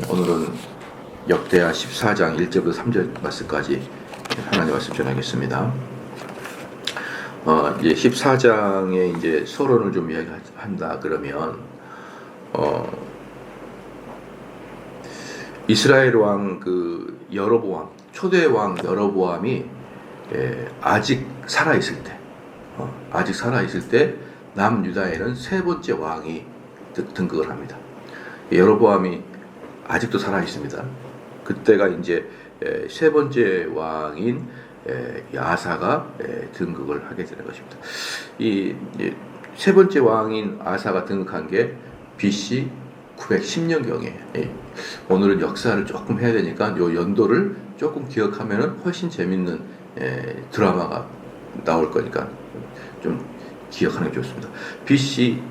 오늘은 역대하 14장 1절부터 3절 말씀까지 하나님의 말씀 전하겠습니다. 이제 14장에 이제 서론을 좀 이야기한다 그러면 이스라엘 왕 그 여로보암, 초대 왕 여로보암이 아직 살아 있을 때 남유다에는 세 번째 왕이 등극을 합니다. 여로보암이 아직도 살아 있습니다. 그때가 이제 세 번째 왕인 아사가 등극을 하게 되는 것입니다. 이 세 번째 왕인 아사가 등극한 게 BC 910년경에 오늘은 역사를 조금 해야 되니까 요 연도를 조금 기억하면은 훨씬 재밌는 드라마가 나올 거니까 좀 기억하는 게 좋습니다. BC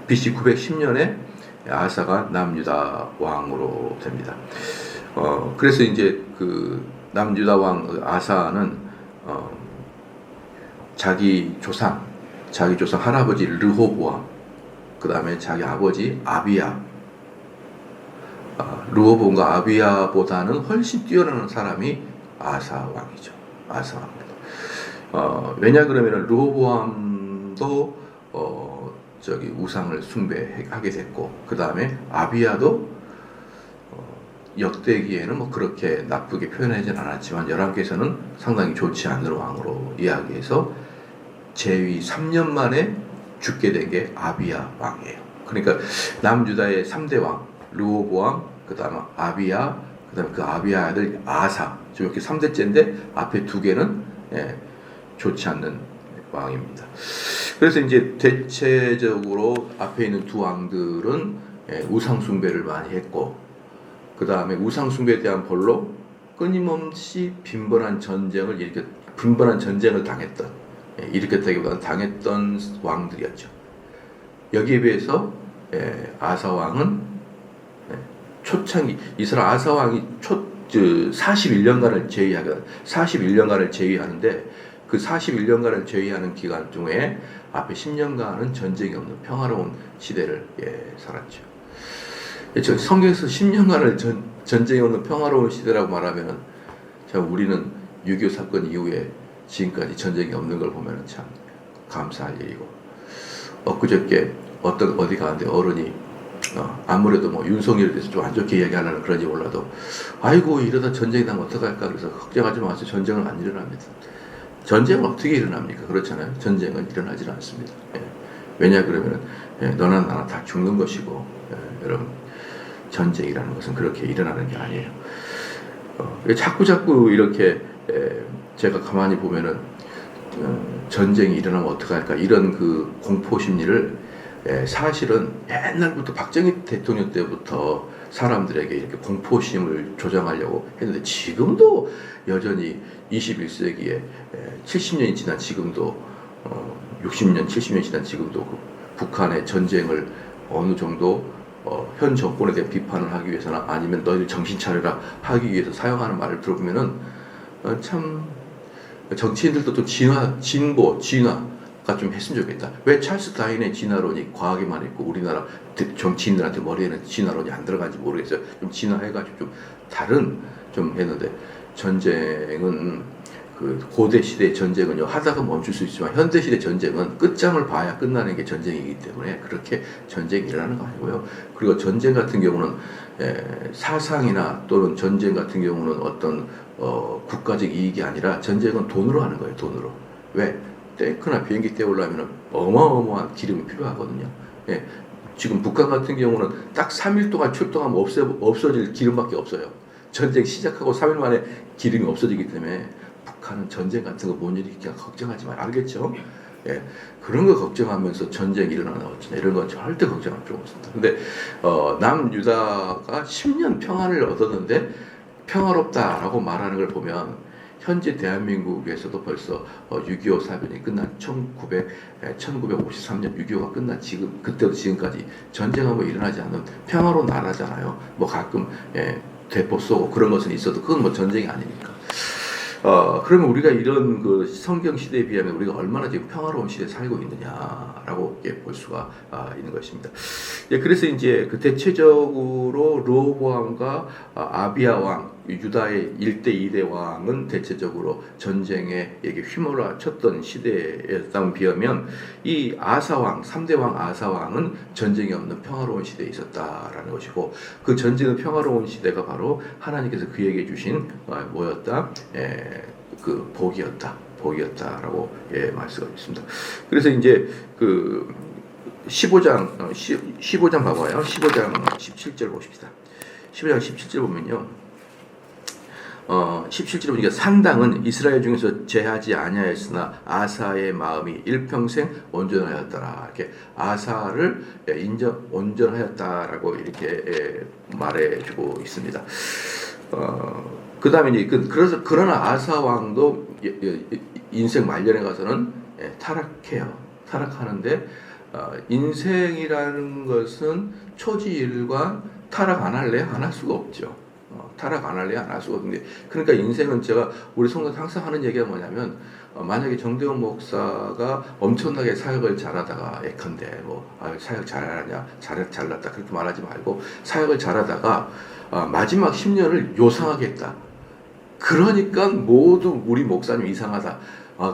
910년에 아사가 남유다 왕으로 됩니다. 그래서 이제 그 남유다 왕 아사는 자기 조상 할아버지 르호보암, 그 다음에 자기 아버지 아비야, 르호보암과 아비야보다는 훨씬 뛰어나는 사람이 아사 왕이죠. 아사 왕입니다. 왜냐 그러면 르호보암도 우상을 숭배하게 됐고, 그 다음에 아비야도 역대기에는 뭐 그렇게 나쁘게 표현하지는 않았지만 열왕께서는 상당히 좋지 않은 왕으로 이야기해서 재위 3년 만에 죽게 된 게 아비야 왕이에요. 그러니까 남유다의 3대 왕 르호보암, 그 다음에 아비야, 그 다음에 그 아비야 아들 아사, 지금 이렇게 3대째인데 앞에 두 개는 좋지 않는 왕입니다. 그래서 이제 대체적으로 앞에 있는 두 왕들은 우상 숭배를 많이 했고, 그 다음에 우상 숭배에 대한 벌로 끊임없이 빈번한 전쟁을 일으켰다기보다는 당했던 왕들이었죠. 여기에 비해서 아사 왕은 초창기 이스라엘 아사 왕이 41년간을 제위하는데 그 41년간을 제위하는 기간 중에 앞에 10년간은 전쟁이 없는 평화로운 시대를 살았죠. 성경에서 10년간을 전쟁이 없는 평화로운 시대라고 말하면 우리는 6.25 사건 이후에 지금까지 전쟁이 없는 걸 보면 참 감사할 일이고, 엊그저께 어디 가는데 어른이 아무래도 뭐 윤석열에 대해서 좀 안 좋게 이야기하려는 그런지 몰라도 아이고 이러다 전쟁이 나면 어떡할까 그래서 걱정하지 마세요. 전쟁은 안 일어납니다. 전쟁은 어떻게 일어납니까? 그렇잖아요. 전쟁은 일어나지 않습니다. 왜냐 그러면 너나 나나 다 죽는 것이고, 여러분 전쟁이라는 것은 그렇게 일어나는 게 아니에요. 자꾸 이렇게 제가 가만히 보면은 전쟁이 일어나면 어떡할까 이런 그 공포 심리를 사실은 옛날부터 박정희 대통령 때부터 사람들에게 이렇게 공포심을 조장하려고 했는데, 지금도 여전히 21세기에 70년이 지난 지금도 60년, 70년이 지난 지금도 그 북한의 전쟁을 어느 정도 현 정권에 대한 비판을 하기 위해서나 아니면 너희들 정신 차려라 하기 위해서 사용하는 말을 들어보면은 참 정치인들도 좀 진화가 좀 했으면 좋겠다. 왜 찰스 다윈의 진화론이 과하게만 있고 우리나라 정치인들한테 머리에는 진화론이 안 들어간지 모르겠어요. 좀 진화해가지고 좀 다른 좀 했는데, 전쟁은 그 고대 시대의 전쟁은요 하다가 멈출 수 있지만 현대 시대 전쟁은 끝장을 봐야 끝나는 게 전쟁이기 때문에 그렇게 전쟁이 일어나는 거 아니고요. 그리고 전쟁 같은 경우는 사상이나 또는 전쟁 같은 경우는 어떤 국가적 이익이 아니라 전쟁은 돈으로 하는 거예요. 돈으로. 왜? 탱크나 비행기 떼우려면 어마어마한 기름이 필요하거든요. 지금 북한 같은 경우는 딱 3일 동안 출동하면 없어질 기름밖에 없어요. 전쟁 시작하고 3일 만에 기름이 없어지기 때문에 북한은 전쟁 같은 거 못 일으키니까 걱정하지 마. 알겠죠? 그런 거 걱정하면서 전쟁 일어나나 어쩌나 이런 건 절대 걱정할 필요 없습니다. 근데 남유다가 10년 평안을 얻었는데 평화롭다라고 말하는 걸 보면 현재 대한민국에서도 벌써 6.25 사변이 끝난 1953년 6.25가 끝난 지금, 그때부터 지금까지 전쟁하고 일어나지 않는 평화로운 나라잖아요. 뭐 가끔 대포 쏘고 그런 것은 있어도 그건 뭐 전쟁이 아니니까. 그러면 우리가 이런 그 성경 시대에 비하면 우리가 얼마나 지금 평화로운 시대에 살고 있느냐라고 볼 수가 있는 것입니다. 예, 그래서 이제 그 대체적으로 르호보암과 아비야 왕, 유다의 1대 2대 왕은 대체적으로 전쟁에 휘몰아쳤던 시대에 비하면 이 아사 왕, 3대 왕 아사 왕은 전쟁이 없는 평화로운 시대에 있었다라는 것이고, 그 전쟁은 평화로운 시대가 바로 하나님께서 그에게 주신 뭐였다? 그 복이었다라고 말씀을 있습니다. 그래서 이제 그 15장 봐봐요. 15장 17절 보십시다. 15장 17절 보면요. 17절 보니까 산당은 이스라엘 중에서 제하지 아니하였으나 아사의 마음이 일평생 온전하였더라. 이렇게 아사를 온전하였다라고 이렇게 말해주고 있습니다. 그 다음에 이제 그러나 아사 왕도 인생 말년에 가서는 타락해요. 타락하는데 인생이라는 것은 초지일관 타락 안 할래 안 할 수가 없죠. 타락 안 할래 안 할 수가 없는데, 그러니까 인생은 제가 우리 성도들 항상 하는 얘기가 뭐냐면, 만약에 정대원 목사가 엄청나게 사역을 잘하다가 예컨대 사역 잘하냐 잘났다 그렇게 말하지 말고, 사역을 잘하다가 마지막 10년을 요상하겠다. 그러니까 모두 우리 목사님 이상하다.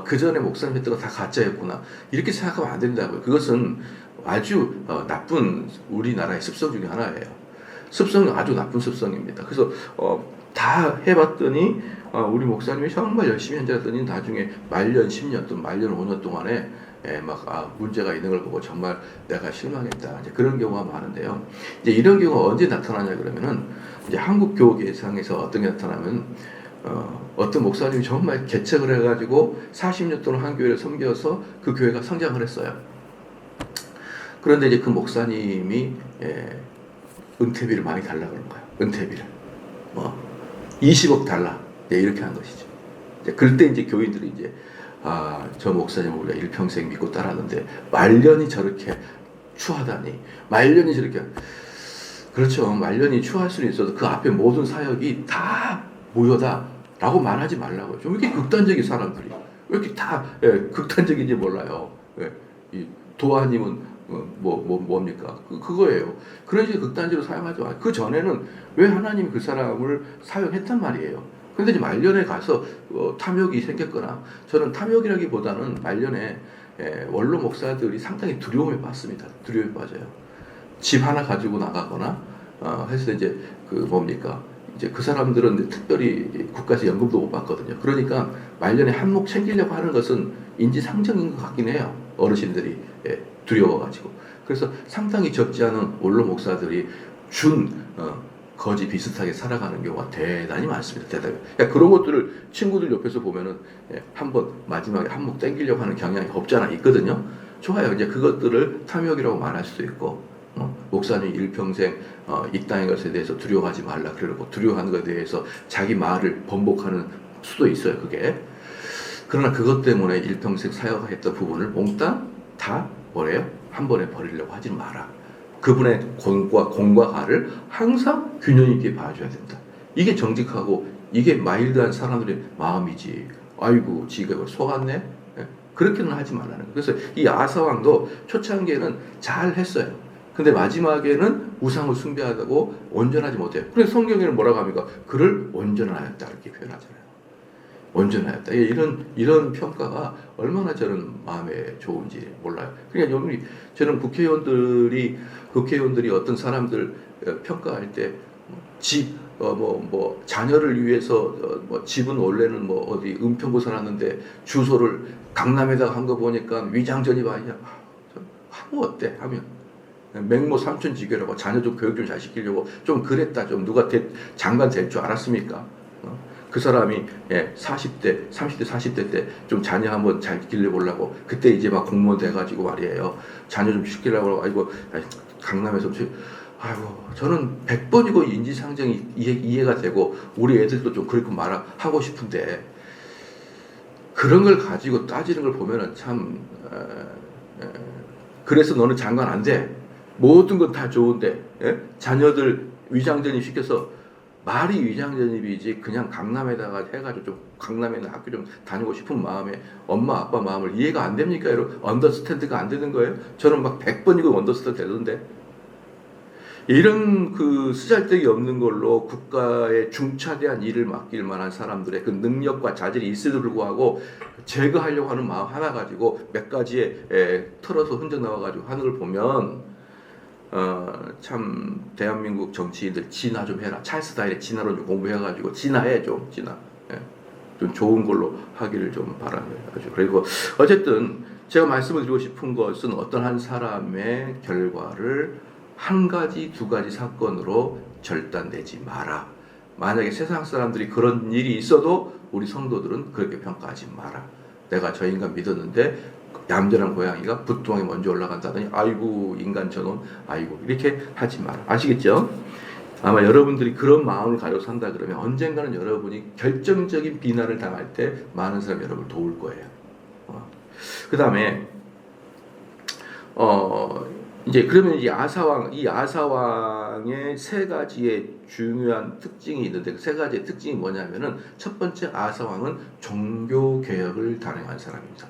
그 전에 목사님 했던 거 다 가짜였구나. 이렇게 생각하면 안 된다고요. 그것은 아주 나쁜 우리나라의 습성 중에 하나예요. 습성은 아주 나쁜 습성입니다. 그래서 다 해봤더니 우리 목사님이 정말 열심히 한자더니 나중에 말년 10년 또는 말년 5년 동안에 문제가 있는 걸 보고 정말 내가 실망했다. 이제 그런 경우가 많은데요. 이제 이런 경우가 언제 나타나냐 그러면은, 이제 한국 교계상에서 어떤 게 나타나면, 어떤 목사님이 정말 개척을 해가지고 40년 동안 한 교회를 섬겨서 그 교회가 성장을 했어요. 그런데 이제 그 목사님이 은퇴비를 많이 달라고 그런 거예요. 은퇴비를 20억 달라. 이렇게 한 것이죠. 그럴 때 이제 교인들이 이제 저 목사님을 우리가 일평생 믿고 따랐는데 말년이 저렇게 추하다니, 말년이 저렇게, 그렇죠. 말년이 추할 수는 있어도 그 앞에 모든 사역이 다 무효다라고 말하지 말라고요. 좀 이렇게 극단적인 사람들이 왜 이렇게 다 극단적인지 몰라요. 이 도하님은 뭡니까? 그거예요. 그런 식의 극단적으로 사용하지 마. 그 전에는 왜 하나님이 그 사람을 사용했단 말이에요. 그런데 이제 말년에 가서 탐욕이 생겼거나, 저는 탐욕이라기보다는 말년에 원로 목사들이 상당히 두려움에 빠집니다. 두려움에 빠져요. 집 하나 가지고 나가거나 해서 이제 이제 그 사람들은 특별히 국가에서 연금도 못 받거든요. 그러니까 말년에 한몫 챙기려고 하는 것은 인지상정인 것 같긴 해요. 어르신들이 두려워가지고. 그래서 상당히 적지 않은 원로 목사들이 거지 비슷하게 살아가는 경우가 대단히 많습니다. 대단히. 그러니까 그런 것들을 친구들 옆에서 보면은 한번 마지막에 한몫 땡기려고 하는 경향이 없지 않아 있거든요. 좋아요. 이제 그것들을 탐욕이라고 말할 수도 있고, 목사님 일평생 이 땅의 것에 대해서 두려워하지 말라 그러고, 두려워하는 것에 대해서 자기 말을 번복하는 수도 있어요. 그게. 그러나 그것 때문에 일평생 사역했던 부분을 몽땅 다 한 번에 버리려고 하지 마라. 그분의 공과 가를 항상 균형 있게 봐줘야 된다. 이게 정직하고 이게 마일드한 사람들의 마음이지. 아이고 지가 이걸 속았네. 그렇게는 하지 말라는 거예요. 그래서 이 아사 왕도 초창기에는 잘 했어요. 근데 마지막에는 우상을 숭배하고 온전하지 못해요. 그래서 성경에는 뭐라고 합니까? 그를 온전하였다 이렇게 표현하잖아요. 온전하였다. 이런 평가가 얼마나 저는 마음에 좋은지 몰라요. 그러니까 저는 국회의원들이 어떤 사람들 평가할 때 자녀를 위해서 집은 원래는 어디 은평구 살았는데 주소를 강남에다가 한 거 보니까 위장전입 아니냐. 하면 어때? 하면 맹모 삼촌지교라고 자녀 좀 교육 좀 잘 시키려고 좀 그랬다. 좀 누가 장관 될 줄 알았습니까? 그 사람이 30대 40대 때 좀 자녀 한번 잘 길러보려고, 그때 이제 막 공무원 돼가지고 말이에요. 자녀 좀 시키려고 아이고 강남에서 아이고 저는 100번이고 인지상정이 이해가 되고 우리 애들도 좀 그렇게 말하고 싶은데, 그런 걸 가지고 따지는 걸 보면은 참 그래서 너는 장관 안 돼. 모든 건 다 좋은데 자녀들 위장전입 시켜서 말이 위장 전입이지 그냥 강남에다가 해가지고 좀 강남에 있는 학교 좀 다니고 싶은 마음에 엄마 아빠 마음을 이해가 안 됩니까? 여러분 언더스탠드가 안 되는 거예요? 저는 막 100번이고 언더스탠드 되던데 이런 그 쓰잘데기 없는 걸로 국가의 중차대한 일을 맡길 만한 사람들의 그 능력과 자질이 있음에도 불구하고 제거하려고 하는 마음 하나 가지고 몇 가지에 털어서 흔적 나와가지고 하는 걸 보면 참 대한민국 정치인들 진화 좀 해라. 찰스 다일의 진화론 좀 공부해가지고 진화해 좀 진화. 예. 좀 좋은 걸로 하기를 좀 바랍니다. 그리고 어쨌든 제가 말씀을 드리고 싶은 것은 어떤 한 사람의 결과를 한 가지 두 가지 사건으로 절단내지 마라. 만약에 세상 사람들이 그런 일이 있어도 우리 성도들은 그렇게 평가하지 마라. 내가 저 인간 믿었는데 얌전한 고양이가 부뚜껑에 먼저 올라간다더니 아이고 인간 저놈 아이고 이렇게 하지 마라. 아시겠죠? 아마 여러분들이 그런 마음을 가지고 산다 그러면 언젠가는 여러분이 결정적인 비난을 당할 때 많은 사람이 여러분을 도울 거예요. 그 다음에 이제 그러면 이 아사왕의 세 가지의 중요한 특징이 있는데 그 세 가지의 특징이 뭐냐면은 첫 번째 아사왕은 종교 개혁을 단행한 사람입니다.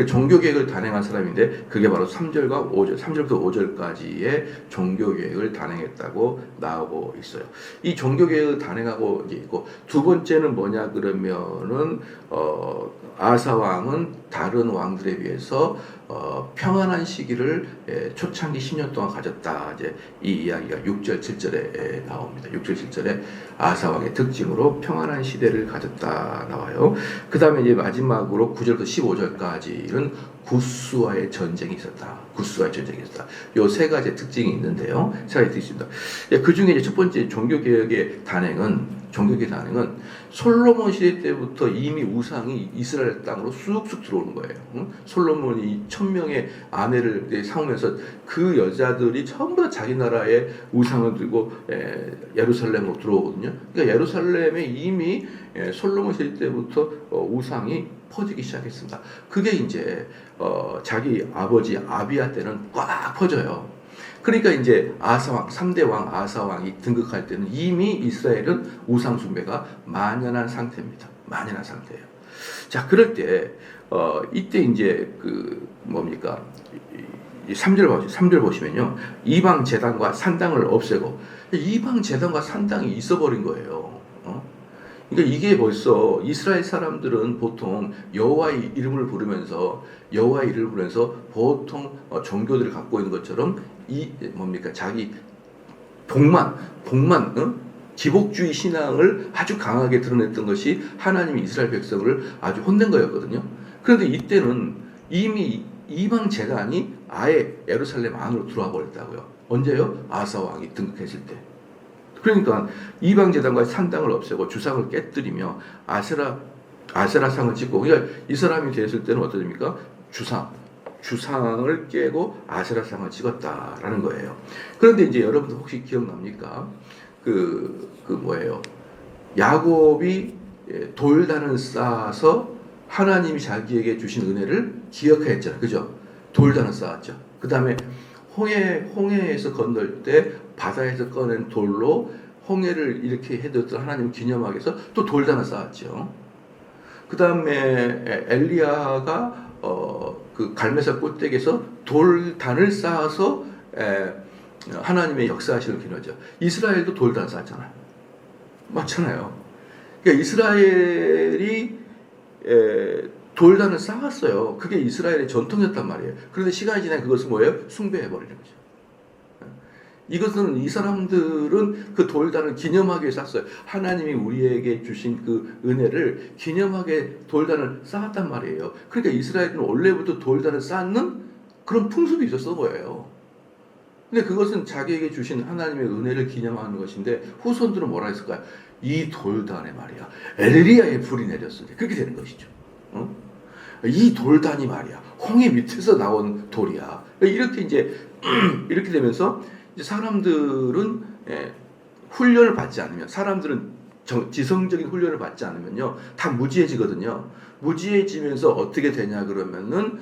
종교 개혁을 단행한 사람인데 그게 바로 3절과 5절, 3절부터 5절까지의 종교 개혁을 단행했다고 나오고 있어요. 이 종교 개혁을 단행하고 이제 있고 두 번째는 뭐냐 그러면은 아사 왕은 다른 왕들에 비해서 평안한 시기를 초창기 10년 동안 가졌다. 이제 이 이야기가 6절 7절에 나옵니다. 6절 7절에 아사 왕의 특징으로 평안한 시대를 가졌다 나와요. 그 다음에 이제 마지막으로 9절부터 15절까지는 구스와의 전쟁이 있었다. 구스와의 전쟁이 있었다. 요 세 가지 특징이 있는데요. 세 가지 특징이 있습니다. 그 중에 이제 첫 번째 종교개혁의 단행은 솔로몬 시대 때부터 이미 우상이 이스라엘 땅으로 쑥쑥 들어오는 거예요. 솔로몬이 1000명의 아내를 삼으면서 그 여자들이 전부 다 자기 나라의 우상을 들고 예루살렘으로 들어오거든요. 그러니까 예루살렘에 이미 솔로몬 시대 때부터 우상이 퍼지기 시작했습니다. 그게 이제 자기 아버지 아비야 때는 꽉 퍼져요. 그러니까 이제 아사왕 3대 왕 아사왕이 등극할 때는 이미 이스라엘은 우상 숭배가 만연한 상태입니다. 만연한 상태예요. 자, 그럴 때 이때 이제 그 뭡니까? 3절 보시면요. 이방 제단과 산당을 없애고 이방 제단과 산당이 있어버린 거예요. 그러니까 이게 벌써 이스라엘 사람들은 보통 여호와의 이름을 부르면서 보통 종교들을 갖고 있는 것처럼 이 뭡니까 자기 복만 기복주의 신앙을 아주 강하게 드러냈던 것이 하나님이 이스라엘 백성을 아주 혼낸 거였거든요. 그런데 이때는 이미 이방 제단이 아예 예루살렘 안으로 들어와 버렸다고요. 언제요? 아사 왕이 등극했을 때. 그러니까 이방 제단과 산당을 없애고 주상을 깨뜨리며 아세라상을 짓고 그러니까 이 사람이 됐을 때는 어떻습니까? 주상을 깨고 아세라상을 찍었다라는 거예요. 그런데 이제 여러분들 혹시 기억납니까? 뭐예요? 야곱이 돌단을 쌓아서 하나님이 자기에게 주신 은혜를 기억했잖아요. 그죠? 돌단을 쌓았죠. 그 다음에 홍해에서 건널 때 바다에서 꺼낸 돌로 홍해를 이렇게 해뒀던 하나님 기념하기 위해서 또 돌단을 쌓았죠. 그 다음에 엘리야가 그 갈매사 꼴대기에서 돌단을 쌓아서 하나님의 역사하시는 기념하죠. 이스라엘도 돌단 쌓았잖아요. 맞잖아요. 그러니까 이스라엘이 돌단을 쌓았어요. 그게 이스라엘의 전통이었단 말이에요. 그런데 시간이 지나면 그것은 뭐예요? 숭배해버리는 거죠. 이것은 이 사람들은 그 돌단을 기념하기 위해 쌌어요. 하나님이 우리에게 주신 그 은혜를 기념하게 돌단을 쌓았단 말이에요. 그러니까 이스라엘은 원래부터 돌단을 쌓는 그런 풍습이 있었던 거예요. 근데 그것은 자기에게 주신 하나님의 은혜를 기념하는 것인데 후손들은 뭐라 했을까요? 이 돌단에 말이야 엘리야의 불이 내렸을 때 그렇게 되는 것이죠. 이 돌단이 말이야 홍해 밑에서 나온 돌이야. 이렇게 이제 이렇게 되면서 이제 사람들은 훈련을 받지 않으면 사람들은 지성적인 훈련을 받지 않으면요 다 무지해지거든요. 무지해지면서 어떻게 되냐 그러면은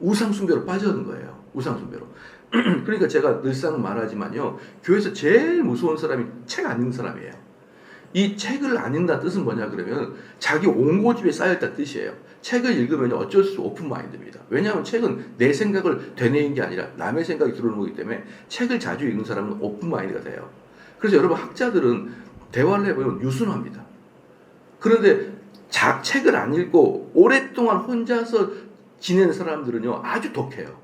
우상숭배로 빠져드는 거예요. 우상숭배로. 그러니까 제가 늘상 말하지만요 교회에서 제일 무서운 사람이 책 안 읽는 사람이에요. 이 책을 안 읽는다는 뜻은 뭐냐 그러면 자기 온고집에 쌓여있다는 뜻이에요. 책을 읽으면 어쩔 수 오픈 마인드입니다. 왜냐하면 책은 내 생각을 되뇌인 게 아니라 남의 생각이 들어오는 거기 때문에 책을 자주 읽는 사람은 오픈 마인드가 돼요. 그래서 여러분 학자들은 대화를 해보면 유순합니다. 그런데 책을 안 읽고 오랫동안 혼자서 지내는 사람들은요 아주 독해요.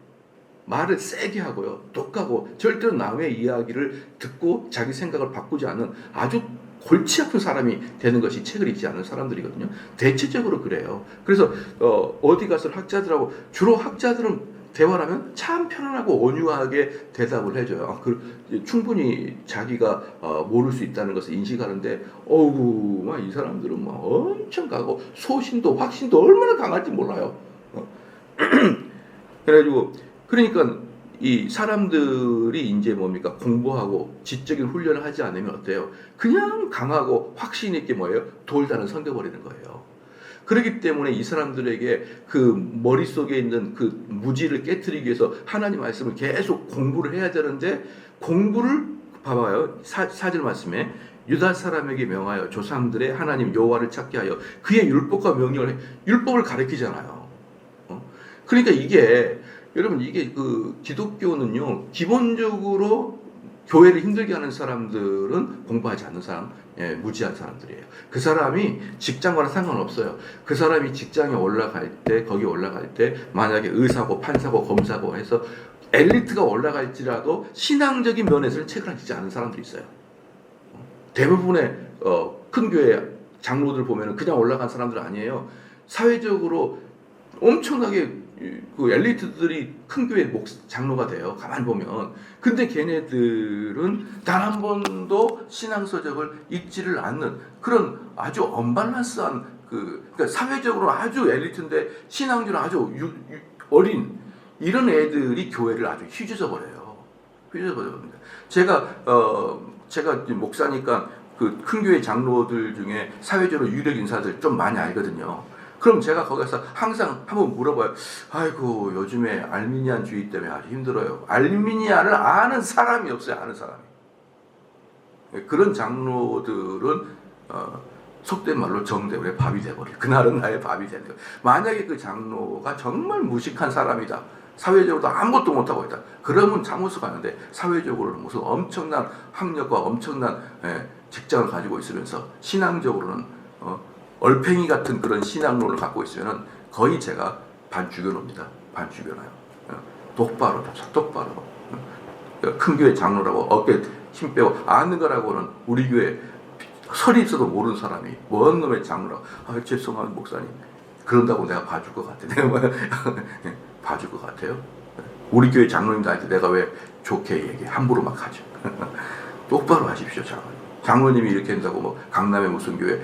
말을 세게 하고요, 독하고 절대로 남의 이야기를 듣고 자기 생각을 바꾸지 않는 아주 골치 아픈 사람이 되는 것이 책을 읽지 않는 사람들이거든요. 대체적으로 그래요. 그래서 어디 가서 학자들하고 주로 학자들은 대화를 하면 참 편안하고 온유하게 대답을 해줘요. 충분히 자기가 모를 수 있다는 것을 인식하는데 어우 막 이 사람들은 막 엄청 가고 소신도 확신도 얼마나 강할지 몰라요. 그래가지고 그러니까 이 사람들이 이제 뭡니까 공부하고 지적인 훈련을 하지 않으면 어때요? 그냥 강하고 확신 있게 뭐예요? 돌다는 섬겨버리는 거예요. 그렇기 때문에 이 사람들에게 그 머릿속에 있는 그 무지를 깨트리기 위해서 하나님 말씀을 계속 공부를 해야 되는데 공부를 봐봐요. 4절 말씀에 유다 사람에게 명하여 조상들의 하나님 여호와를 찾게 하여 그의 율법과 명령을 율법을 가르치잖아요. 그러니까 여러분 이게 그 기독교는요 기본적으로 교회를 힘들게 하는 사람들은 공부하지 않는 사람, 무지한 사람들이에요. 그 사람이 직장과는 상관없어요. 그 사람이 직장에 올라갈 때, 거기 올라갈 때 만약에 의사고 판사고 검사고 해서 엘리트가 올라갈지라도 신앙적인 면에서는 책을 읽지 않은 사람들이 있어요. 대부분의 큰 교회 장로들 보면은 그냥 올라간 사람들 아니에요. 사회적으로 엄청나게 그 엘리트들이 큰 교회 장로가 돼요. 가만히 보면. 근데 걔네들은 단 한 번도 신앙서적을 읽지를 않는 그런 아주 언밸런스한 그러니까 사회적으로 아주 엘리트인데 신앙적으로 아주 어린 이런 애들이 교회를 아주 휘저어 버려요. 휘저어 버립니다. 제가 목사니까 그 큰 교회 장로들 중에 사회적으로 유력 인사들 좀 많이 알거든요. 그럼 제가 거기 가서 항상 한번 물어봐요. 아이고 요즘에 알미니안주의 때문에 아주 힘들어요. 알미니안을 아는 사람이 없어요. 아는 사람이. 그런 장로들은 속된 말로 정대울의 밥이 돼버려요. 그날은 나의 밥이 되는 거예요. 만약에 그 장로가 정말 무식한 사람이다. 사회적으로도 아무것도 못하고 있다. 그러면 사무소 가는데 사회적으로는 무슨 엄청난 학력과 엄청난 직장을 가지고 있으면서 신앙적으로는 얼팽이 같은 그런 신앙론을 갖고 있으면 거의 제가 반 죽여놓습니다. 반 죽여놔요. 똑바로 큰 교회 장로라고 어깨 힘 빼고 아는 거라고는 우리 교회 설이 있어도 모르는 사람이 뭔 놈의 장로라고 죄송합니다 목사님 그런다고 내가 봐줄 것 같아. 내가 봐줄 것 같아요. 우리 교회 장로님들한테 내가 왜 좋게 얘기해 함부로 막 하죠. 똑바로 하십시오 장로님. 장로님이 이렇게 한다고 뭐 강남의 무슨 교회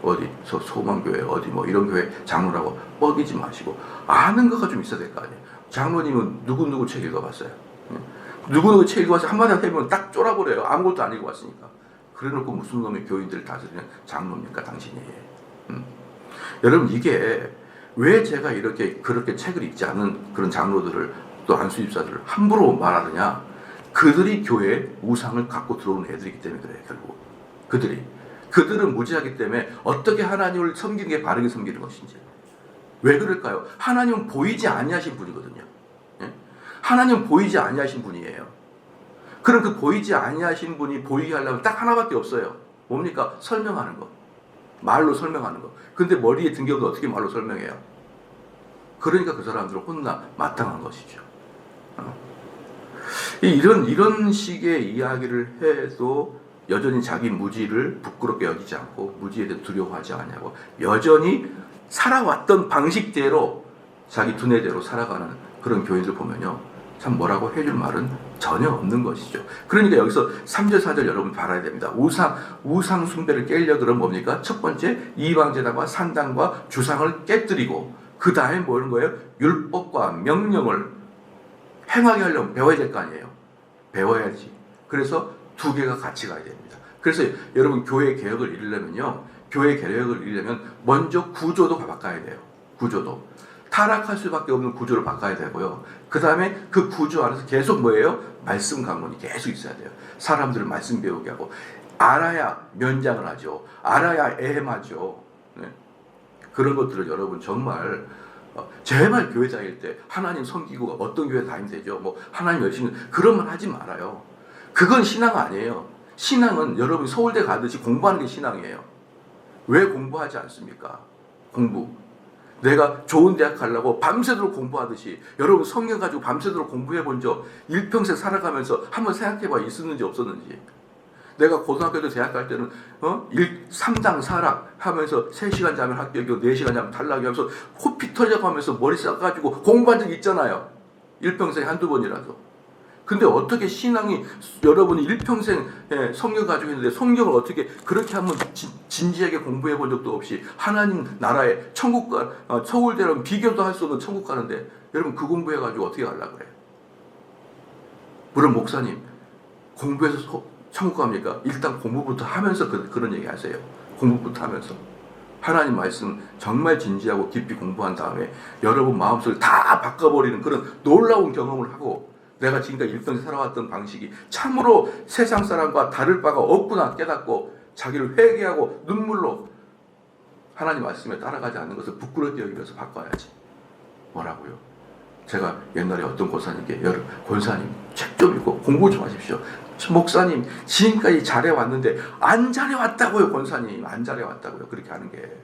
어디 소망교회 어디 뭐 이런 교회 장로라고 뻐기지 마시고 아는 거가 좀 있어야 될 거 아니에요. 장로님은 누구 책 읽어봤어요. 누구 책 읽어봤어요. 한마디 해보면 딱 쫄아버려요. 아무것도 안 읽어봤으니까. 그래놓고 무슨 놈의 교인들을 다스리는 장로입니까 당신이. 여러분 이게 왜 제가 그렇게 책을 읽지 않은 그런 장로들을 또 안수집사들을 함부로 말하느냐. 그들이 교회에 우상을 갖고 들어오는 애들이기 때문에 그래요. 결국 그들은 무지하기 때문에 어떻게 하나님을 섬기는 게 바르게 섬기는 것인지. 왜 그럴까요? 하나님은 보이지 아니하신 분이거든요. 하나님은 보이지 아니하신 분이에요. 그럼 그 보이지 아니하신 분이 보이게 하려면 딱 하나밖에 없어요. 뭡니까? 설명하는 거. 말로 설명하는 거. 근데 머리에 든 게 없는데 어떻게 말로 설명해요? 그러니까 그 사람들은 혼나 마땅한 것이죠. 이런 식의 이야기를 해도 여전히 자기 무지를 부끄럽게 여기지 않고 무지에 대해 두려워하지 않냐고 여전히 살아왔던 방식대로 자기 두뇌대로 살아가는 그런 교인들 보면요 참 뭐라고 해줄 말은 전혀 없는 것이죠. 그러니까 여기서 3절 4절 여러분 봐야 됩니다. 우상 숭배를 깨려고 그러면 뭡니까? 첫 번째 이방제단과 산당과 주상을 깨뜨리고 그 다음에 뭐 하는 거예요? 율법과 명령을 행하게 하려면 배워야 될 거 아니에요. 배워야지. 그래서 두 개가 같이 가야 됩니다. 그래서 여러분 교회 개혁을 이루려면요. 교회 개혁을 이루려면 먼저 구조도 바꿔야 돼요. 구조도. 타락할 수밖에 없는 구조를 바꿔야 되고요. 그 다음에 그 구조 안에서 계속 뭐예요? 말씀 강론이 계속 있어야 돼요. 사람들을 말씀 배우게 하고 알아야 면장을 하죠. 알아야 애헴하죠. 네. 그런 것들을 여러분 정말 제발 교회 다닐 때 하나님 섬기고 어떤 교회 다니면 되죠. 뭐 하나님 열심히 그런 말 하지 말아요. 그건 신앙 아니에요. 신앙은 여러분 서울대 가듯이 공부하는 게 신앙이에요. 왜 공부하지 않습니까? 공부. 내가 좋은 대학 가려고 밤새도록 공부하듯이 여러분 성경 가지고 밤새도록 공부해 본 적 일평생 살아가면서 한번 생각해 봐 있었는지 없었는지. 내가 고등학교 때 대학 갈 때는 3당 4락 하면서 3시간 자면 합격이고 4시간 자면 탈락이 하면서 코피 터져가면서 머리 싹가지고 공부한 적 있잖아요. 일평생에 한두 번이라도. 근데 어떻게 신앙이 여러분이 일평생 성경 가지고 있는데 성경을 어떻게 그렇게 한번 진지하게 공부해 본 적도 없이 하나님 나라에 천국과 서울대랑 비교도 할 수 없는 천국 가는데 여러분 그 공부해 가지고 어떻게 가려고 그래요? 물론 목사님 공부해서 천국 갑니까? 일단 공부부터 하면서 그런 얘기 하세요. 공부부터 하면서. 하나님 말씀 정말 진지하고 깊이 공부한 다음에 여러분 마음속을 다 바꿔버리는 그런 놀라운 경험을 하고 내가 지금까지 일평생 살아왔던 방식이 참으로 세상 사람과 다를 바가 없구나 깨닫고 자기를 회개하고 눈물로 하나님 말씀에 따라가지 않는 것을 부끄럽게 여기면서 바꿔야지. 뭐라고요? 제가 옛날에 어떤 권사님께 권사님 책 좀 읽고 공부 좀 하십시오. 목사님 지금까지 잘해왔는데 안 잘해왔다고요. 권사님 안 잘해왔다고요. 그렇게 하는 게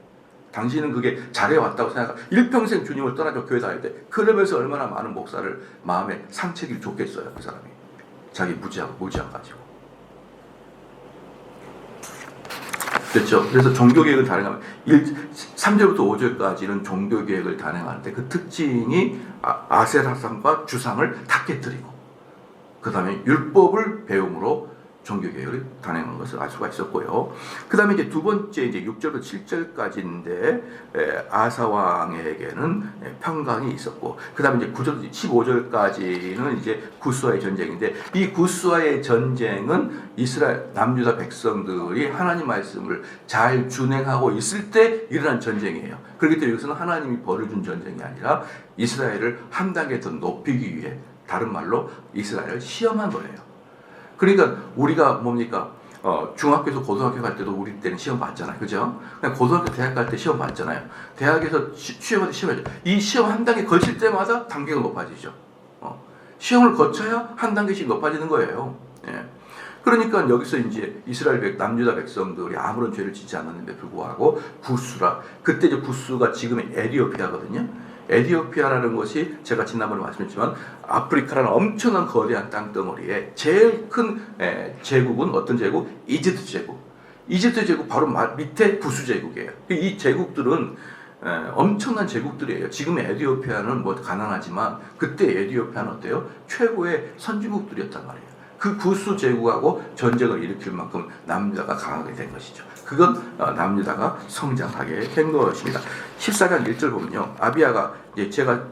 당신은 그게 잘해왔다고 생각하고 일평생 주님을 떠나서 교회 다닐 때 그러면서 얼마나 많은 목사를 마음에 상처를 줬겠어요. 그 사람이 자기 무지한 가지고. 그렇죠. 그래서 종교개혁을 단행하면 3절부터 5절까지는 종교개혁을 단행하는데 그 특징이 아세라상과 주상을 다 깨뜨리고 그 다음에 율법을 배움으로 종교개혁을 단행한 것을 알 수가 있었고요. 그 다음에 이제 두 번째 이제 6절부터 7절까지인데 아사왕에게는 평강이 있었고 그 다음에 이제 9절 15절까지는 이제 구스와의 전쟁인데 이 구스와의 전쟁은 이스라엘 남유다 백성들이 하나님 말씀을 잘 준행하고 있을 때 일어난 전쟁이에요. 그렇기 때문에 여기서는 하나님이 벌을 준 전쟁이 아니라 이스라엘을 한 단계 더 높이기 위해 다른 말로 이스라엘을 시험한 거예요. 그러니까 우리가 뭡니까? 중학교에서 고등학교 갈 때도 우리 때는 시험 봤잖아요. 그죠? 그냥 고등학교 대학 갈 때 시험 봤잖아요. 대학에서 시험할 때 시험하죠. 이 시험 한 단계 거칠 때마다 단계가 높아지죠. 시험을 거쳐야 한 단계씩 높아지는 거예요. 예. 그러니까 여기서 이제 이스라엘 남유다 백성들이 아무런 죄를 짓지 않았는데 불구하고 구스라 그때 이제 구스가 지금의 에티오피아거든요. 에티오피아라는 것이 제가 지난번에 말씀했지만 아프리카라는 엄청난 거대한 땅덩어리에 제일 큰 제국은 어떤 제국? 이집트 제국. 이집트 제국 바로 밑에 구스 제국이에요. 이 제국들은 엄청난 제국들이에요. 지금 에티오피아는 뭐 가난하지만 그때 에티오피아는 어때요? 최고의 선진국들이었단 말이에요. 그 구스 제국하고 전쟁을 일으킬 만큼 남유다가 강하게 된 것이죠. 그건 남유다가 성장하게 된 것입니다. 14장 1절 보면요. 아비야가 제가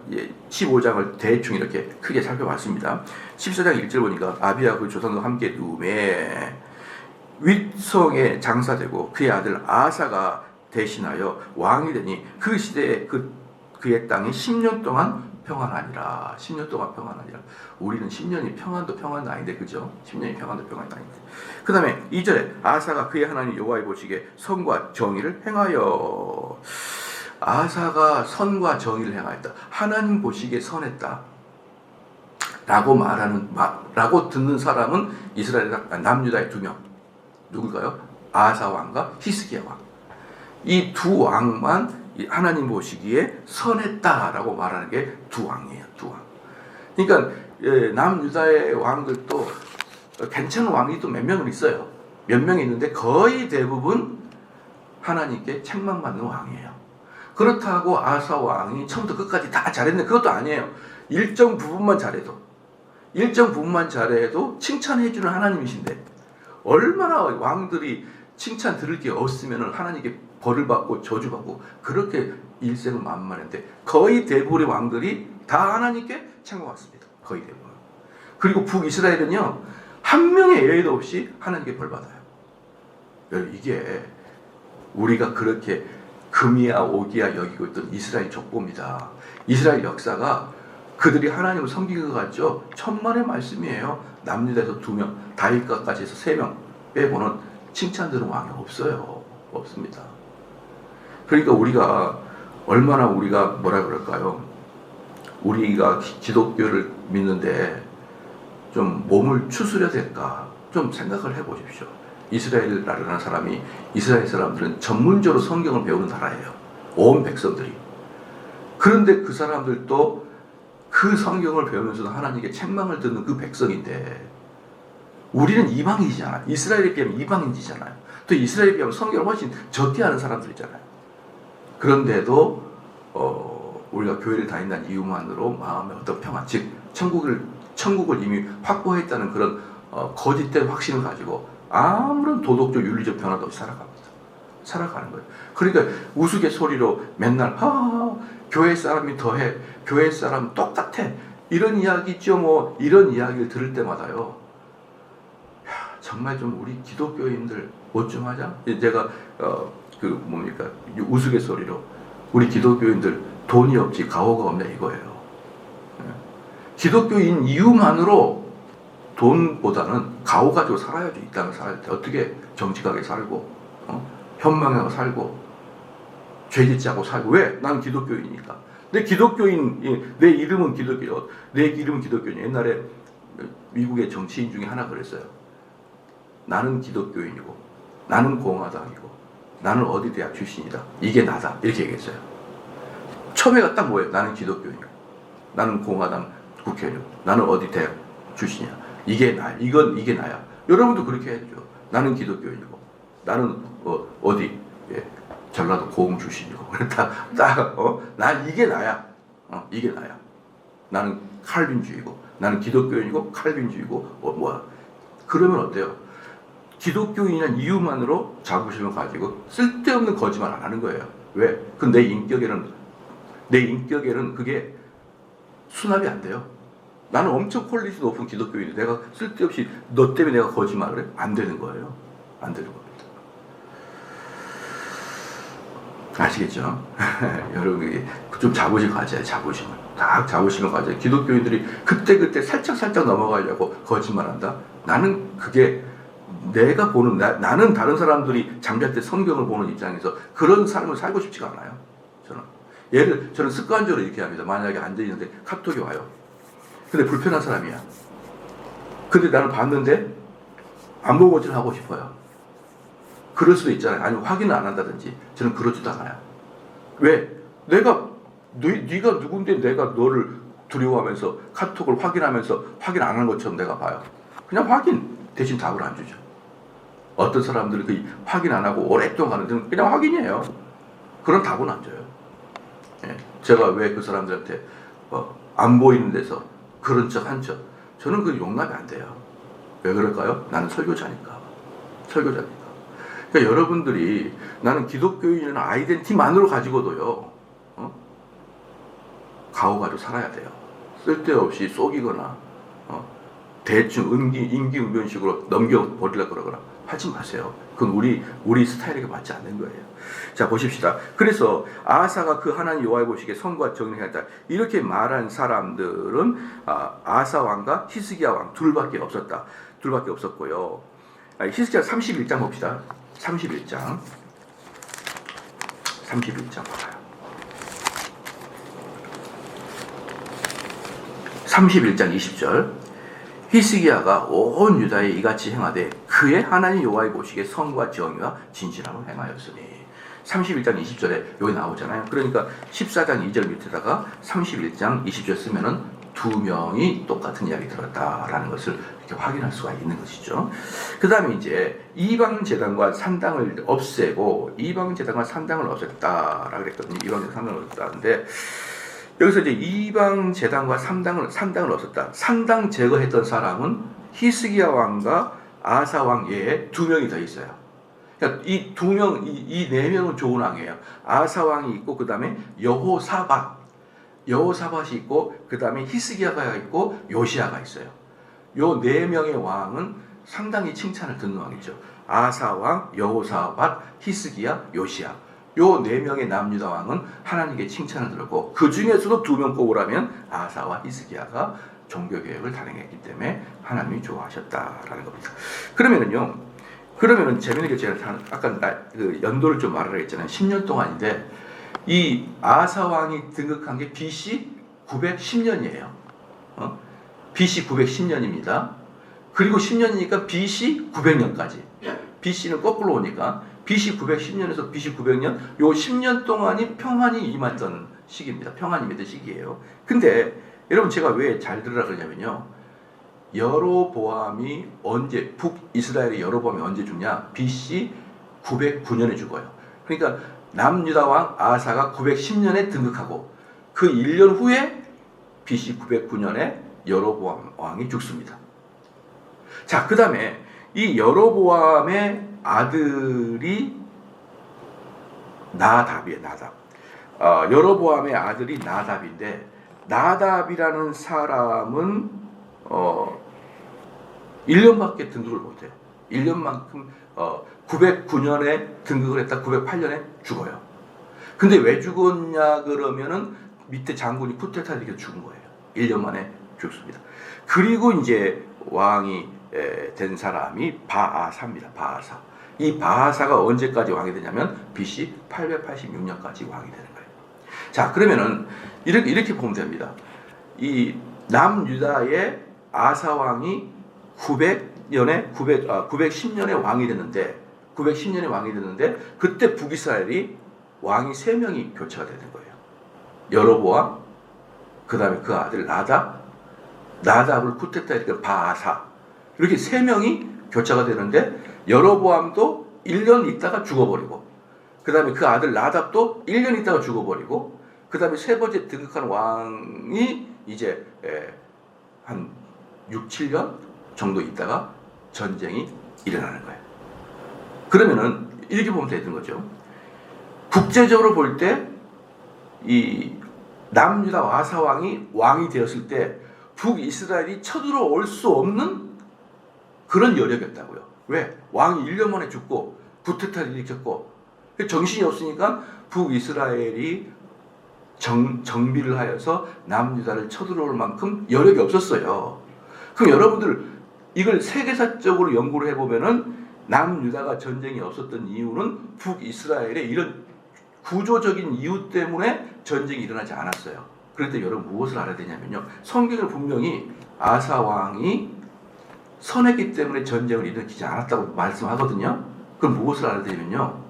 15장을 대충 이렇게 크게 살펴봤습니다. 14장 1절 보니까 아비야가 그 조상과 함께 누움에 윗성에 장사되고 그의 아들 아사가 대신하여 왕이 되니 그 시대에 그의 땅이 10년 동안 평안하니라. 10년 동안 평안하니라. 우리는 10년이 평안도 평안도 아닌데 그죠? 10년이 평안도 평안도 아닌데. 그 다음에 2절에 아사가 그의 하나님 여호와의 보시기에 선과 정의를 행하여. 아사가 선과 정의를 행하였다. 하나님 보시기에 선했다. 라고 듣는 사람은 이스라엘 남유다의 2명. 누굴까요? 아사 왕과 히스기야 왕. 이 두 왕만 하나님 보시기에 선했다라고 말하는 게 두 왕이에요. 두 왕. 그러니까 남유다의 왕들도 괜찮은 왕이 또 몇 명은 있어요. 몇 명이 있는데 거의 대부분 하나님께 책망받는 왕이에요. 그렇다고 아사 왕이 처음부터 끝까지 다 잘했는데 그것도 아니에요. 일정 부분만 잘해도 칭찬해주는 하나님이신데 얼마나 왕들이 칭찬 들을 게 없으면 하나님께 벌을 받고 저주받고 그렇게 일생을 만만한데 거의 대부분의 왕들이 다 하나님께 책망받습니다. 거의 대부분. 그리고 북이스라엘은요. 한 명의 예외도 없이 하나님께 벌 받아요. 이게 우리가 그렇게 금이야 오기야 여기고 있던 이스라엘 족보입니다. 이스라엘 역사가 그들이 하나님을 섬기는 것 같죠? 천만의 말씀이에요. 남유다에서 2명, 다윗과까지 해서 3명 빼고는 칭찬 들은 왕이 없어요. 없습니다. 그러니까 우리가 얼마나 우리가 뭐라 그럴까요? 우리가 기독교를 믿는데 좀 몸을 추스려야 될까? 좀 생각을 해보십시오. 이스라엘이라는 사람이, 이스라엘 사람들은 전문적으로 성경을 배우는 나라예요. 온 백성들이. 그런데 그 사람들도 그 성경을 배우면서도 하나님께 책망을 듣는 그 백성인데, 우리는 이방인이잖아요. 이스라엘에 비하면 이방인이잖아요. 또 이스라엘에 비하면 성경을 훨씬 적게 아는 사람들이잖아요. 그런데도 우리가 교회를 다닌다는 이유만으로 마음의 어떤 평안, 즉 천국을 이미 확보했다는 그런 거짓된 확신을 가지고 아무런 도덕적 윤리적 변화도 없이 살아가는 거예요. 그러니까 우스갯소리로 맨날 교회 사람이 더해, 교회 사람 똑같아, 이런 이야기 있죠. 뭐 이런 이야기를 들을 때마다요, 정말 좀 우리 기독교인들 뭐 좀 하자. 제가 우스갯소리로 우리 기독교인들 돈이 없지 가오가 없냐 이거예요. 기독교인 이유만으로 돈보다는 가오 가지고 살아야죠. 이 땅을 살 때 어떻게 정직하게 살고, 현명하게 살고, 죄짓지 않고 살고. 왜? 나는 기독교인이니까. 내 이름은 기독교. 내 이름은 기독교인. 옛날에 미국의 정치인 중에 하나 그랬어요. 나는 기독교인이고, 나는 공화당이고, 나는 어디 대학 출신이다. 이게 나다. 이렇게 얘기했어요. 처음에가 딱 뭐예요? 나는 기독교인이고, 나는 공화당 국회의원이고, 나는 어디 대학 출신이야. 이게 나야. 여러분도 그렇게 해야죠. 나는 기독교인이고, 나는 어디 전라도 고흥 출신이고, 난 이게 나야. 이게 나야. 나는 칼빈주의고, 나는 기독교인이고, 칼빈주의고, 그러면 어때요? 기독교인이란 이유만으로 자부심을 가지고 쓸데없는 거짓말 안 하는 거예요. 왜? 내 인격에는 그게 수납이 안 돼요. 나는 엄청 퀄리티 높은 기독교인이 내가 쓸데없이 너 때문에 내가 거짓말을 해? 안 되는 거예요. 안 되는 겁니다. 아시겠죠? 여러분, 좀 자부심 가져야 자부심을. 딱 자부심을 가져야. 기독교인들이 그때 살짝 넘어가려고 거짓말한다? 나는 그게 내가 보는, 나는 다른 사람들이 잠잘 때 성경을 보는 입장에서 그런 삶을 살고 싶지가 않아요. 저는 습관적으로 이렇게 합니다. 만약에 앉아있는데 카톡이 와요. 근데 불편한 사람이야. 근데 나는 봤는데 안 보고질 하고 싶어요. 그럴 수도 있잖아요. 아니면 확인을 안 한다든지. 저는 그러지도 않아요. 왜? 네가 누군데 내가 너를 두려워하면서 카톡을 확인하면서 확인 안 한 것처럼 내가 봐요. 그냥 확인 대신 답을 안 주죠. 어떤 사람들은 그 확인 안 하고 오랫동안 가는데 그냥 확인이에요. 그런 답은 안 줘요. 제가 왜 그 사람들한테 안 보이는 데서 그런 척 한 척, 저는 그 용납이 안 돼요. 왜 그럴까요? 나는 설교자니까. 그러니까 여러분들이 나는 기독교인이라는 아이덴티티만으로 가지고도요, 가오가지고 살아야 돼요. 쓸데없이 속이거나 대충 임기응변식으로 넘겨버리려고 그러거나 하지 마세요. 그건 우리 스타일에게 맞지 않는 거예요. 자, 보십시다. 그래서 아하사가 그 하나님 여호와의 보시기에 선과 정의를 행했다. 이렇게 말한 사람들은 아하사 왕과 히스기야 왕 둘밖에 없었고요. 히스기야 31장 봅시다. 31장 봐봐요. 31장 20절. 히스기야가 온 유다에 이같이 행하되 그의 하나님 여호와의 보시기에 선과 정의와 진실함을 행하였으니. 31장 20절에 여기 나오잖아요. 그러니까 14장 2절 밑에다가 31장 20절 쓰면은 두 명이 똑같은 이야기 들었다라는 것을 이렇게 확인할 수가 있는 것이죠. 그 다음에 이제 이방제단과 산당을 없애고 없앴다라 그랬거든요. 이방제단 산당을 없앴다는데, 여기서 이제 이방제단과 산당을 없앴다. 산당 제거했던 사람은 히스기야 왕과 아사 왕 외에 두 명이 더 있어요. 그러니까 이 두 명, 이 네 명은 좋은 왕이에요. 아사 왕이 있고, 그 다음에 여호사밧이 있고, 그 다음에 히스기야가 있고, 요시야가 있어요. 요 네 명의 왕은 상당히 칭찬을 듣는 왕이죠. 아사 왕, 여호사밧, 히스기야, 요시야. 요 네 명의 남유다 왕은 하나님께 칭찬을 들었고, 그 중에서도 두 명 꼽으라면 아사와 히스기야가 종교개혁을 단행했기 때문에 하나님이 좋아하셨다라는 겁니다. 그러면은요, 그러면은 재밌는 게 제가 아까 그 연도를 좀 말하라 했잖아요. 10년 동안인데 이 아사 왕이 등극한 게 BC 910년이에요. BC 910년입니다. 그리고 10년이니까 BC 900년까지. BC는 거꾸로 오니까 BC 910년에서 BC 900년 요 10년 동안이 평안이 임했던 시기입니다. 평안이 임했던 시기예요. 근데 여러분 제가 왜 잘 들으라 그러냐면요. 여로보암이 언제 북이스라엘의 여로보암이 언제 죽냐? BC 909년에 죽어요. 그러니까 남유다 왕 아사가 910년에 등극하고 그 1년 후에 BC 909년에 여로보암 왕이 죽습니다. 자, 그 다음에 이 여로보암의 아들이 나답이에요. 나답. 여로보암의 아들이 나답인데 나답이라는 사람은 1년밖에 등극을 못해요. 1년만큼 909년에 등극을 했다 908년에 죽어요. 근데 왜 죽었냐 그러면은 밑에 장군이 쿠데타를 일으켜 죽은 거예요. 1년 만에 죽습니다. 그리고 이제 왕이 된 사람이 바아사입니다. 바아사. 이 바아사가 언제까지 왕이 되냐면 BC 886년까지 왕이 되는 거예요. 자, 그러면은 이렇게 보면 됩니다. 이 남유다의 아사 왕이 910년에 왕이 됐는데 그때 북이스라엘이 왕이 3명이 교체가 되는 거예요. 여로보암, 그 다음에 그 아들 나답을 쿠데타 일으킨 바아사, 이렇게 3명이 교체가 되는데 여로보암도 1년 있다가 죽어버리고 그 다음에 그 아들 나답도 1년 있다가 죽어버리고 그 다음에 세 번째 등극한 왕이 이제 한 6, 7년 정도 있다가 전쟁이 일어나는 거예요. 그러면은 이렇게 보면 되는 거죠. 국제적으로 볼 때 이 남유다 아사 왕이 되었을 때 북이스라엘이 쳐들어올 수 없는 그런 여력이었다고요. 왜? 왕이 1년 만에 죽고 쿠데타를 일으켰고 정신이 없으니까 북이스라엘이 정비를 하여서 남유다를 쳐들어올 만큼 여력이 없었어요. 그럼 여러분들 이걸 세계사적으로 연구를 해보면은 남유다가 전쟁이 없었던 이유는 북이스라엘의 이런 구조적인 이유 때문에 전쟁이 일어나지 않았어요. 그런데 여러분 무엇을 알아야 되냐면요. 성경을 분명히 아사 왕이 선했기 때문에 전쟁을 일으키지 않았다고 말씀하거든요. 그럼 무엇을 알아야 되냐면요.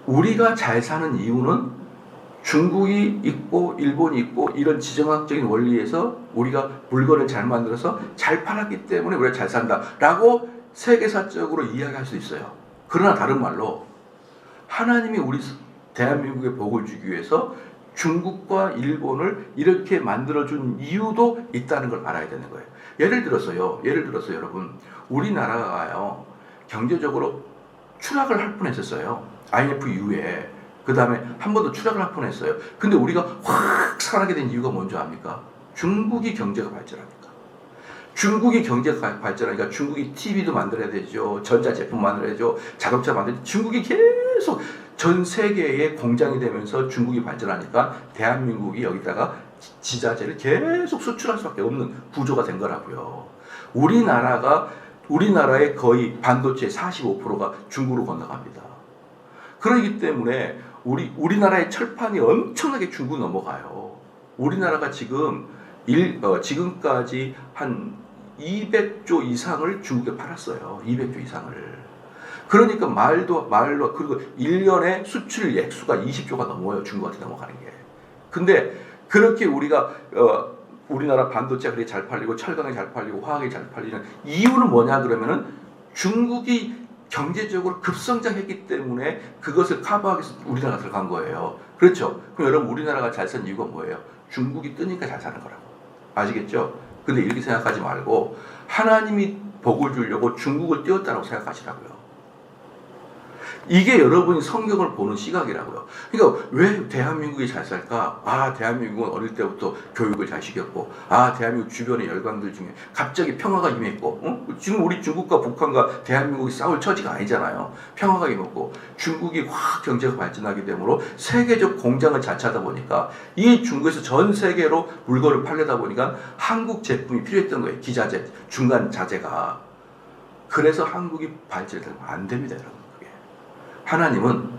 우리가 잘 사는 이유는 중국이 있고 일본이 있고 이런 지정학적인 원리에서 우리가 물건을 잘 만들어서 잘 팔았기 때문에 우리가 잘 산다라고 세계사적으로 이야기할 수 있어요. 그러나 다른 말로 하나님이 우리 대한민국에 복을 주기 위해서 중국과 일본을 이렇게 만들어준 이유도 있다는 걸 알아야 되는 거예요. 예를 들어서 여러분 우리나라가요 경제적으로 추락을 할 뻔했었어요. IMF 이후에. 그 다음에 한 번 더 추락을 할 뻔했어요. 근데 우리가 확 살아나게 된 이유가 뭔지 압니까? 중국이 경제가 발전하니까. 중국이 경제가 발전하니까 중국이 TV도 만들어야 되죠. 전자제품 만들어야죠. 자동차 만들어야죠. 중국이 계속 전 세계에 공장이 되면서 중국이 발전하니까 대한민국이 여기다가 지자재를 계속 수출할 수밖에 없는 구조가 된 거라고요. 우리나라의 거의 반도체 45%가 중국으로 건너갑니다. 그렇기 때문에 우리나라의 철판이 엄청나게 중국 넘어가요. 우리나라가 지금까지 한 200조 이상을 중국에 팔았어요. 200조 이상을. 그러니까 말로 그리고 1년에 수출 액수가 20조가 넘어요. 중국한테 넘어가는 게. 근데 그렇게 우리나라 반도체가 그렇게 잘 팔리고 철강이 잘 팔리고 화학이 잘 팔리는 이유는 뭐냐 그러면은 중국이 경제적으로 급성장했기 때문에 그것을 커버하기 위해서 우리나라가 들어간 거예요. 그렇죠? 그럼 여러분 우리나라가 잘 산 이유가 뭐예요? 중국이 뜨니까 잘 사는 거라고. 아시겠죠? 근데 이렇게 생각하지 말고 하나님이 복을 주려고 중국을 띄웠다고 생각하시라고요. 이게 여러분이 성경을 보는 시각이라고요. 그러니까 왜 대한민국이 잘 살까? 대한민국은 어릴 때부터 교육을 잘 시켰고, 대한민국 주변의 열강들 중에 갑자기 평화가 임했고, 지금 우리 중국과 북한과 대한민국이 싸울 처지가 아니잖아요. 평화가 임했고, 중국이 확 경제가 발전하게 되므로 세계적 공장을 잘 차다 보니까 이 중국에서 전 세계로 물건을 팔려다 보니까 한국 제품이 필요했던 거예요. 기자재, 중간 자재가. 그래서 한국이 발전되면 안 됩니다, 여러분. 그게. 하나님은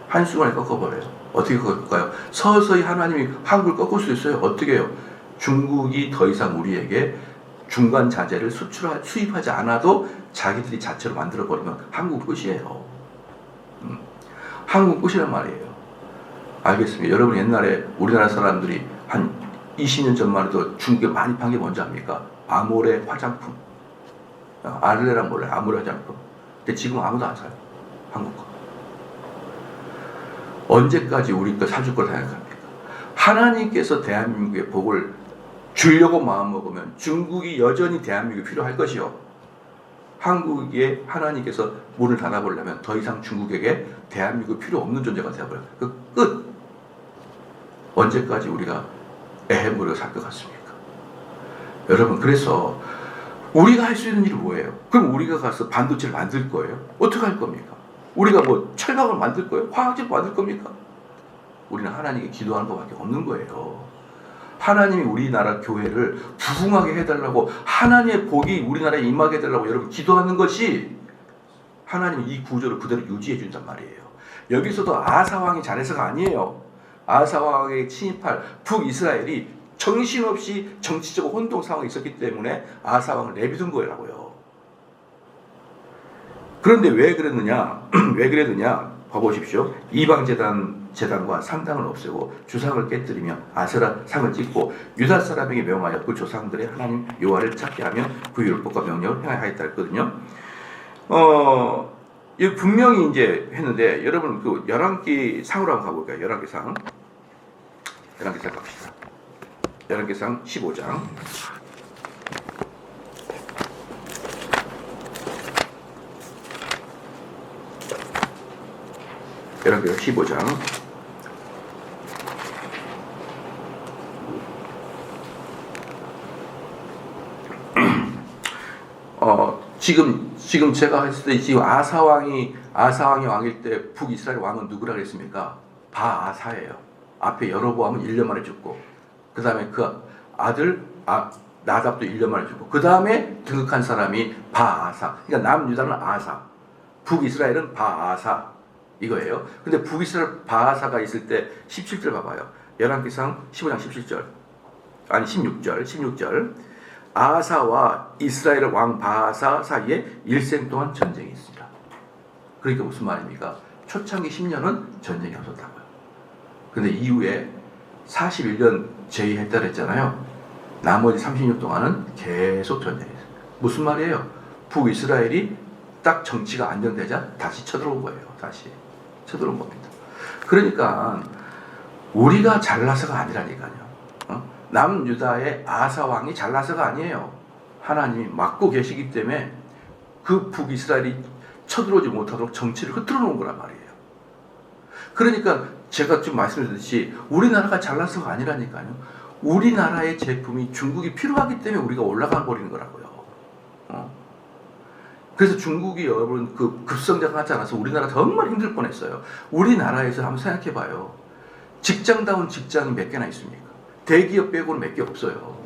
한순간에 꺾어버려요. 어떻게 꺾을까요? 서서히 하나님이 한국을 꺾을 수 있어요. 어떻게 해요? 중국이 더 이상 우리에게 중간 자재를 수입하지 않아도 자기들이 자체로 만들어버리면 한국 끝이에요. 한국 끝이란 말이에요. 알겠습니다. 여러분 옛날에 우리나라 사람들이 한 20년 전만 해도 중국에 많이 판 게 뭔지 압니까? 아모레 화장품. 알레랑 몰라요. 아모레 화장품. 근데 지금 아무도 안 사요. 한국 거. 언제까지 우리 거 사줄 걸 생각합니까? 하나님께서 대한민국에 복을 주려고 마음먹으면 중국이 여전히 대한민국이 필요할 것이요. 한국에 하나님께서 문을 닫아보려면 더 이상 중국에게 대한민국이 필요 없는 존재가 되어버려요. 그 끝. 언제까지 우리가 애해물어 살 것 같습니까? 여러분, 그래서 우리가 할 수 있는 일이 뭐예요? 그럼 우리가 가서 반도체를 만들 거예요? 어떻게 할 겁니까? 우리가 뭐 철강을 만들 거예요? 화학제를 만들 겁니까? 우리는 하나님께 기도하는 것밖에 없는 거예요. 하나님이 우리나라 교회를 부흥하게 해달라고, 하나님의 복이 우리나라에 임하게 해달라고 여러분 기도하는 것이 하나님이 이 구조를 그대로 유지해 준단 말이에요. 여기서도 아사왕이 잘해서가 아니에요. 아사왕에 침입할 북이스라엘이 정신없이 정치적 혼동 상황이 있었기 때문에 아사왕을 내비둔 거라고요. 그런데 왜 그랬느냐? 왜 그랬느냐? 봐보십시오. 이방재단과 상당을 없애고 주상을 깨뜨리며 아세라 상을 찍고 유다 사람에게 명하여 그 조상들의 하나님 여호와를 찾게 하며 그 율법과 명령을 행하였다 했거든요. 이 분명히 이제 했는데 여러분 그 열왕기 상으로 한번 가볼까요? 열왕기 상 갑시다. 열왕기 상 15장. 열왕기 15장. 지금 제가 했을 때 지금 아사왕이 왕일 때 북이스라엘 왕은 누구라 그랬습니까? 바아사예요. 앞에 여로보암은 1년 만에 죽고, 그 다음에 그 아들 나답도 1년 만에 죽고, 그 다음에 등극한 사람이 바아사. 그러니까 남유다는 아사, 북이스라엘은 바아사 이거예요. 근데 북이스라엘 바아사가 있을 때 17절 봐봐요. 열왕기상 15장 17절 아니 16절 아사와 이스라엘 왕 바아사 사이에 일생 동안 전쟁이 있습니다. 그러니까 무슨 말입니까? 초창기 10년은 전쟁이 없었다고요. 근데 이후에 41년 제의했다 그랬잖아요. 나머지 36 동안은 계속 전쟁이 있어요. 무슨 말이에요? 북이스라엘이 딱 정치가 안정되자 다시 쳐들어온 거예요. 다시 쳐들어온 겁니다. 그러니까 우리가 잘나서가 아니라니까요. 남유다의 아사 왕이 잘나서가 아니에요. 하나님이 막고 계시기 때문에 그 북이스라엘이 쳐들어오지 못하도록 정치를 흐트러 놓은 거란 말이에요. 그러니까 제가 지금 말씀드렸듯이 우리나라가 잘나서가 아니라니까요. 우리나라의 제품이 중국이 필요하기 때문에 우리가 올라가 버리는 거라고요. 그래서 중국이 여러분 그 급성장을 하지 않아서 우리나라 정말 힘들 뻔했어요. 우리나라에서 한번 생각해봐요. 직장다운 직장이 몇 개나 있습니까? 대기업 빼고는 몇 개 없어요.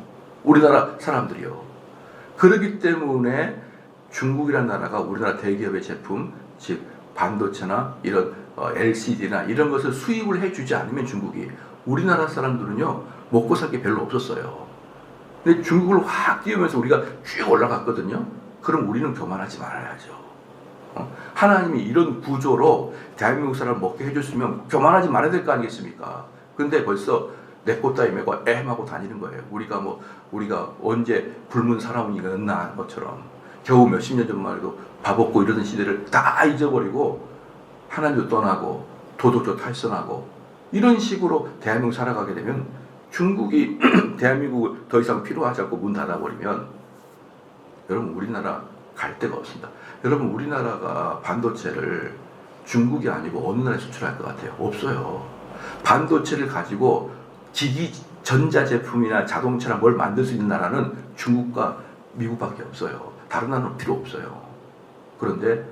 우리나라 사람들이요. 그렇기 때문에 중국이라는 나라가 우리나라 대기업의 제품, 즉 반도체나 이런 LCD나 이런 것을 수입을 해주지 않으면 중국이, 우리나라 사람들은요 먹고 살 게 별로 없었어요. 근데 중국을 확 띄우면서 우리가 쭉 올라갔거든요. 그럼 우리는 교만하지 말아야죠. 하나님이 이런 구조로 대한민국 사람을 먹게 해줬으면 교만하지 말아야 될 거 아니겠습니까? 근데 벌써 내 꽃다리 메고 애매하고 다니는 거예요. 우리가 언제 굶은 사람이었나 하는 것처럼 겨우 몇십 년 전만 해도 밥 없고 이러던 시대를 다 잊어버리고 하나님도 떠나고 도덕도 탈선하고 이런 식으로 대한민국 살아가게 되면 중국이 대한민국을 더 이상 필요하지 않고 문 닫아버리면 여러분 우리나라 갈 데가 없습니다. 여러분 우리나라가 반도체를 중국이 아니고 어느 나라에 수출할 것 같아요? 없어요. 반도체를 가지고 기기 전자제품이나 자동차나 뭘 만들 수 있는 나라는 중국과 미국밖에 없어요. 다른 나라는 필요 없어요. 그런데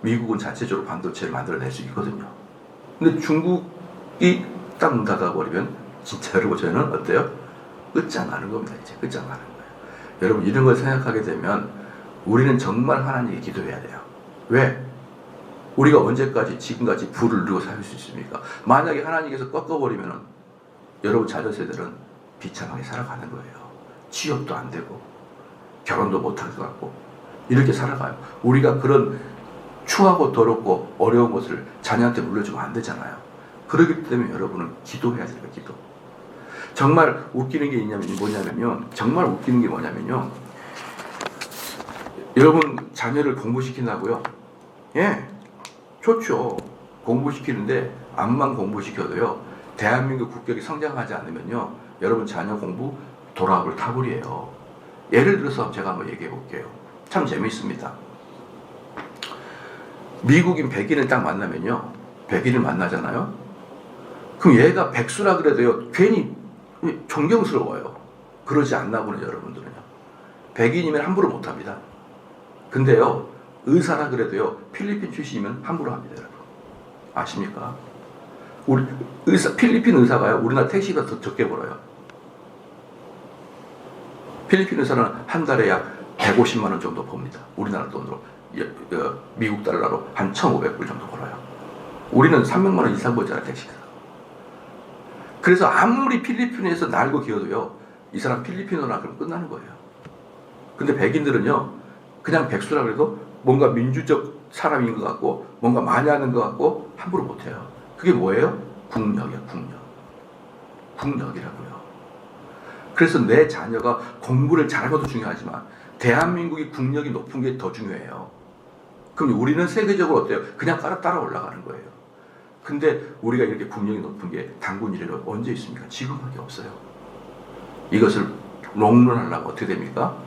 미국은 자체적으로 반도체를 만들어낼 수 있거든요. 근데 중국이 딱 문 닫아버리면 진짜 여러분 저는 어때요? 끝장나는 겁니다. 이제 끝장나는 거예요. 여러분 이런 걸 생각하게 되면 우리는 정말 하나님께 기도해야 돼요. 왜? 우리가 언제까지 지금까지 부를 누리고 살 수 있습니까? 만약에 하나님께서 꺾어버리면 여러분 자녀 세대는 비참하게 살아가는 거예요. 취업도 안 되고 결혼도 못할 것 같고 이렇게 살아가요. 우리가 그런 추하고 더럽고 어려운 것을 자녀한테 물려주면 안 되잖아요. 그렇기 때문에 여러분은 기도해야 돼요. 기도. 정말 웃기는 게 뭐냐면요. 정말 웃기는 게 뭐냐면요. 여러분 자녀를 공부시킨다고요? 예, 좋죠. 공부시키는데 암만 공부시켜도요. 대한민국 국격이 성장하지 않으면요. 여러분 자녀 공부 돌아올 타불이에요. 예를 들어서 제가 한번 얘기해 볼게요. 참 재미있습니다. 미국인 백인을 딱 만나면요. 백인을 만나잖아요. 그럼 얘가 백수라 그래도요. 괜히 존경스러워요. 그러지 않나 보네 여러분들은요. 백인이면 함부로 못합니다. 근데요. 의사라 그래도요. 필리핀 출신이면 함부로 합니다. 여러분. 아십니까? 우리 필리핀 의사가요. 우리나라 택시가 더 적게 벌어요. 필리핀 의사는 한 달에 약 150만 원 정도 법니다. 우리나라 돈으로. 미국 달러로 한 1,500불 정도 벌어요. 우리는 300만 원 이상 벌잖아요. 택시가. 그래서 아무리 필리핀에서 날고 기어도요. 이 사람 필리핀어나 그럼 끝나는 거예요. 근데 백인들은요. 그냥 백수라 그래도 뭔가 민주적 사람인 것 같고 뭔가 많이 하는 것 같고 함부로 못해요. 그게 뭐예요? 국력이야. 국력이라고요. 그래서 내 자녀가 공부를 잘하는 것도 중요하지만 대한민국이 국력이 높은 게 더 중요해요. 그럼 우리는 세계적으로 어때요? 그냥 따라 올라가는 거예요. 근데 우리가 이렇게 국력이 높은 게 단군 이래로 언제 있습니까? 지금밖에 없어요. 이것을 롱런하려고 어떻게 됩니까?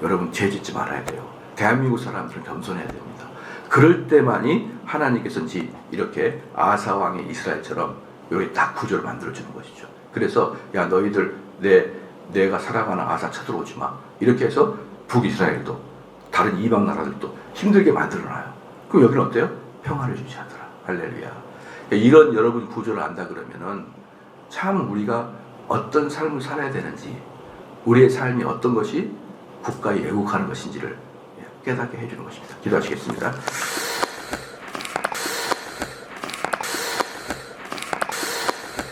여러분 죄짓지 말아야 돼요. 대한민국 사람들은 겸손해야 됩니다. 그럴 때만이 하나님께서 이렇게 아사 왕의 이스라엘처럼 이렇게 딱 구조를 만들어주는 것이죠. 그래서 야 너희들 내가 살아가는 아사 쳐들어오지 마. 이렇게 해서 북이스라엘도 다른 이방 나라들도 힘들게 만들어놔요. 그럼 여기는 어때요? 평화를 유지하더라. 할렐루야. 이런 여러분 구조를 안다 그러면은 참 우리가 어떤 삶을 살아야 되는지 우리의 삶이 어떤 것이 국가에 애국하는 것인지를 깨닫게 해주는 것입니다. 기도하시겠습니다.